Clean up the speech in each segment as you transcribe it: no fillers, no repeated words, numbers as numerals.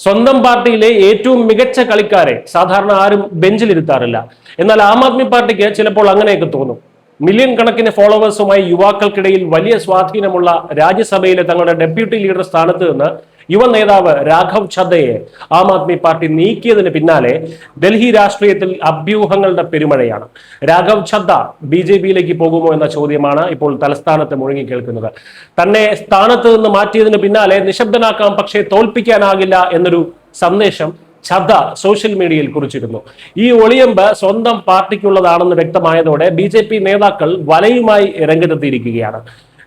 സ്വന്തം പാർട്ടിയിലെ ഏറ്റവും മികച്ച കളിക്കാരെ സാധാരണ ആരും ബെഞ്ചിലിരുത്താറില്ല. എന്നാൽ ആം ആദ്മി പാർട്ടിക്ക് ചിലപ്പോൾ അങ്ങനെയൊക്കെ തോന്നും. മില്യൺ കണക്കിന് ഫോളോവേഴ്സുമായി യുവാക്കൾക്കിടയിൽ വലിയ സ്വാധീനമുള്ള രാജ്യസഭയിലെ തങ്ങളുടെ ഡെപ്യൂട്ടി ലീഡർ സ്ഥാനത്ത് നിന്ന് യുവ നേതാവ് രാഘവ് ഛദ്ദയെ ആം ആദ്മി പാർട്ടി നീക്കിയതിന് പിന്നാലെ ഡൽഹി രാഷ്ട്രീയത്തിൽ അഭ്യൂഹങ്ങളുടെ പെരുമഴയാണ്. രാഘവ് ഛദ്ദ BJP-യിലേക്ക് പോകുമോ എന്ന ചോദ്യമാണ് ഇപ്പോൾ തലസ്ഥാനത്ത് മുഴങ്ങിക്കേൾക്കുന്നത്. തന്നെ സ്ഥാനത്ത് നിന്ന് മാറ്റിയതിന് പിന്നാലെ നിശബ്ദനാക്കാം, പക്ഷേ തോൽപ്പിക്കാനാകില്ല എന്നൊരു സന്ദേശം ഛദ്ദ സോഷ്യൽ മീഡിയയിൽ കുറിച്ചിരുന്നു. ഈ ഒളിയമ്പ് സ്വന്തം പാർട്ടിക്കുള്ളതാണെന്ന് വ്യക്തമായതോടെ BJP നേതാക്കൾ വലയുമായി രംഗത്തെത്തിയിരിക്കുകയാണ്.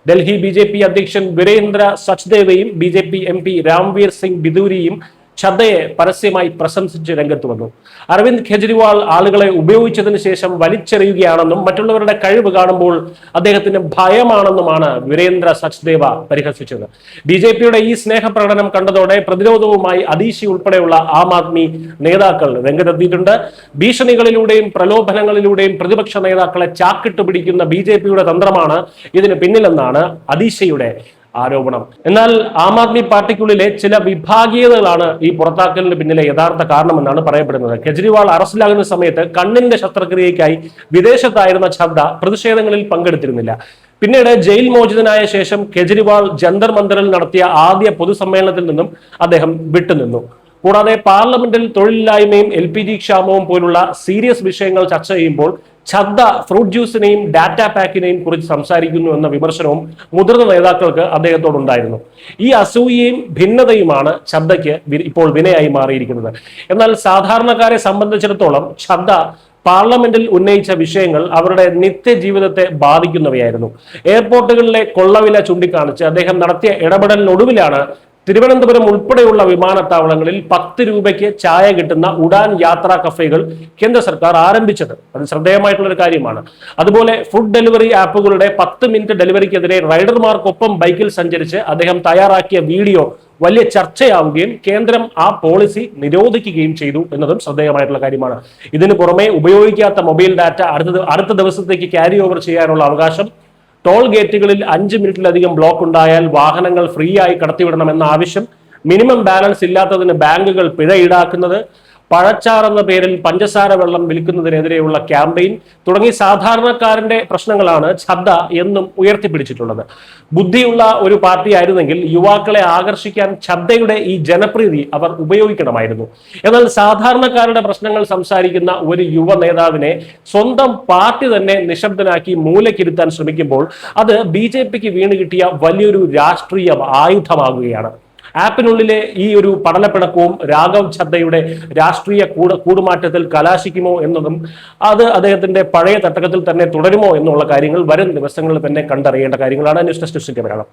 ഡൽഹി BJP അധ്യക്ഷൻ വീരേന്ദ്ര സച്ദേവയും BJP MP രാംവീർ സിംഗ് ബിദൂരിയും ഛദ്ദയെ പരസ്യമായി പ്രശംസിച്ച് രംഗത്ത് വന്നു. അരവിന്ദ് കെജ്രിവാൾ ആളുകളെ ഉപയോഗിച്ചതിന് ശേഷം വലിച്ചെറിയുകയാണെന്നും മറ്റുള്ളവരുടെ കഴിവ് കാണുമ്പോൾ അദ്ദേഹത്തിന് ഭയമാണെന്നുമാണ് വീരേന്ദ്ര സച്ദേവ പരിഹസിച്ചത്. BJP-യുടെ ഈ സ്നേഹപ്രകടനം കണ്ടതോടെ പ്രതിരോധവുമായി അദീഷി ഉൾപ്പെടെയുള്ള ആം ആദ്മി നേതാക്കൾ രംഗത്തെത്തിയിട്ടുണ്ട്. ഭീഷണികളിലൂടെയും പ്രലോഭനങ്ങളിലൂടെയും പ്രതിപക്ഷ നേതാക്കളെ ചാക്കിട്ട് പിടിക്കുന്ന BJP-യുടെ തന്ത്രമാണ് ഇതിന് പിന്നിലെന്നാണ് അദീഷയുടെ ആരോപണം. എന്നാൽ ആം ആദ്മി പാർട്ടിക്കുള്ളിലെ ചില വിഭാഗീയതകളാണ് ഈ പുറത്താക്കലിന് പിന്നിലെ യഥാർത്ഥ കാരണമെന്നാണ് പറയപ്പെടുന്നത്. കെജ്രിവാൾ അറസ്റ്റിലാകുന്ന സമയത്ത് കണ്ണിന്റെ ശസ്ത്രക്രിയയ്ക്കായി വിദേശത്തായിരുന്ന ഛദ്ദ പ്രതിഷേധങ്ങളിൽ പങ്കെടുത്തിരുന്നില്ല. പിന്നീട് ജയിൽ മോചിതനായ ശേഷം കെജ്രിവാൾ ജന്തർ മന്ദറിൽ നടത്തിയ ആദ്യ പൊതുസമ്മേളനത്തിൽ നിന്നും അദ്ദേഹം വിട്ടുനിന്നു. കൂടാതെ പാർലമെന്റിൽ തൊഴിലില്ലായ്മയും LPG ക്ഷാമവും പോലുള്ള സീരിയസ് വിഷയങ്ങൾ ചർച്ച ചെയ്യുമ്പോൾ ഛദ്ദ ഫ്രൂട്ട് ജ്യൂസിനെയും ഡാറ്റ പാക്കിനെയും കുറിച്ച് സംസാരിക്കുന്നു എന്ന വിമർശനവും മുതിർന്ന നേതാക്കൾക്ക് അദ്ദേഹത്തോടുണ്ടായിരുന്നു. ഈ അസൂയയും ഭിന്നതയുമാണ് ഛദ്ദയ്ക്ക് ഇപ്പോൾ വിനയായി മാറിയിരിക്കുന്നത്. എന്നാൽ സാധാരണക്കാരെ സംബന്ധിച്ചിടത്തോളം ഛദ്ദ പാർലമെന്റിൽ ഉന്നയിച്ച വിഷയങ്ങൾ അവരുടെ നിത്യജീവിതത്തെ ബാധിക്കുന്നവയായിരുന്നു. എയർപോർട്ടുകളിലെ കൊള്ളവില ചൂണ്ടിക്കാണിച്ച് അദ്ദേഹം നടത്തിയ ഇടപെടലിനൊടുവിലാണ് തിരുവനന്തപുരം ഉൾപ്പെടെയുള്ള വിമാനത്താവളങ്ങളിൽ 10 രൂപയ്ക്ക് ചായ കിട്ടുന്ന ഉഡാൻ യാത്രാ കഫേകൾ കേന്ദ്ര സർക്കാർ ആരംഭിച്ചത്. അത് ശ്രദ്ധേയമായിട്ടുള്ള ഒരു കാര്യമാണ്. അതുപോലെ ഫുഡ് ഡെലിവറി ആപ്പുകളുടെ 10 മിനിറ്റ് ഡെലിവറിക്കെതിരെ റൈഡർമാർക്കൊപ്പം ബൈക്കിൽ സഞ്ചരിച്ച് അദ്ദേഹം തയ്യാറാക്കിയ വീഡിയോ വലിയ ചർച്ചയാവുകയും കേന്ദ്രം ആ പോളിസി നിരോധിക്കുകയും ചെയ്തു എന്നതും ശ്രദ്ധേയമായിട്ടുള്ള കാര്യമാണ്. ഇതിനു പുറമെ ഉപയോഗിക്കാത്ത മൊബൈൽ ഡാറ്റ അടുത്ത ദിവസത്തേക്ക് ക്യാരി ഓവർ ചെയ്യാനുള്ള അവകാശം, ടോൾ ഗേറ്റുകളിൽ 5 മിനിറ്റിലധികം ബ്ലോക്ക് ഉണ്ടായാൽ വാഹനങ്ങൾ ഫ്രീ ആയി കടത്തിവിടണമെന്ന ആവശ്യം, മിനിമം ബാലൻസ് ഇല്ലാത്തതിന് ബാങ്കുകൾ പിഴ ഈടാക്കുന്നത്, പഴച്ചാർ എന്ന പേരിൽ പഞ്ചസാര വെള്ളം വിൽക്കുന്നതിനെതിരെയുള്ള ക്യാമ്പയിൻ തുടങ്ങി സാധാരണക്കാരന്റെ പ്രശ്നങ്ങളാണ് ഛദ്ദ എന്നും ഉയർത്തിപ്പിടിച്ചിട്ടുള്ളത്. ബുദ്ധിയുള്ള ഒരു പാർട്ടി ആയിരുന്നെങ്കിൽ യുവാക്കളെ ആകർഷിക്കാൻ ഛദ്ദയുടെ ഈ ജനപ്രീതി അവർ ഉപയോഗിക്കണമായിരുന്നു. എന്നാൽ സാധാരണക്കാരുടെ പ്രശ്നങ്ങൾ സംസാരിക്കുന്ന ഒരു യുവ നേതാവിനെ സ്വന്തം പാർട്ടി തന്നെ നിശബ്ദനാക്കി മൂലക്കിരുത്താൻ ശ്രമിക്കുമ്പോൾ അത് BJP-ക്ക് വീണ് കിട്ടിയ വലിയൊരു രാഷ്ട്രീയ ആയുധമാകുകയാണ്. ആപ്പിനുള്ളിലെ ഈ ഒരു പഠനപ്പിണക്കവും രാഘവ് ഛദ്ദയുടെ രാഷ്ട്രീയ കൂടുമാറ്റത്തിൽ കലാശിക്കുമോ എന്നതും അത് അദ്ദേഹത്തിന്റെ പഴയ തട്ടകത്തിൽ തന്നെ തുടരുമോ എന്നുള്ള കാര്യങ്ങൾ വരും ദിവസങ്ങളിൽ തന്നെ കണ്ടറിയേണ്ട കാര്യങ്ങളാണ്. News desk Malayalam.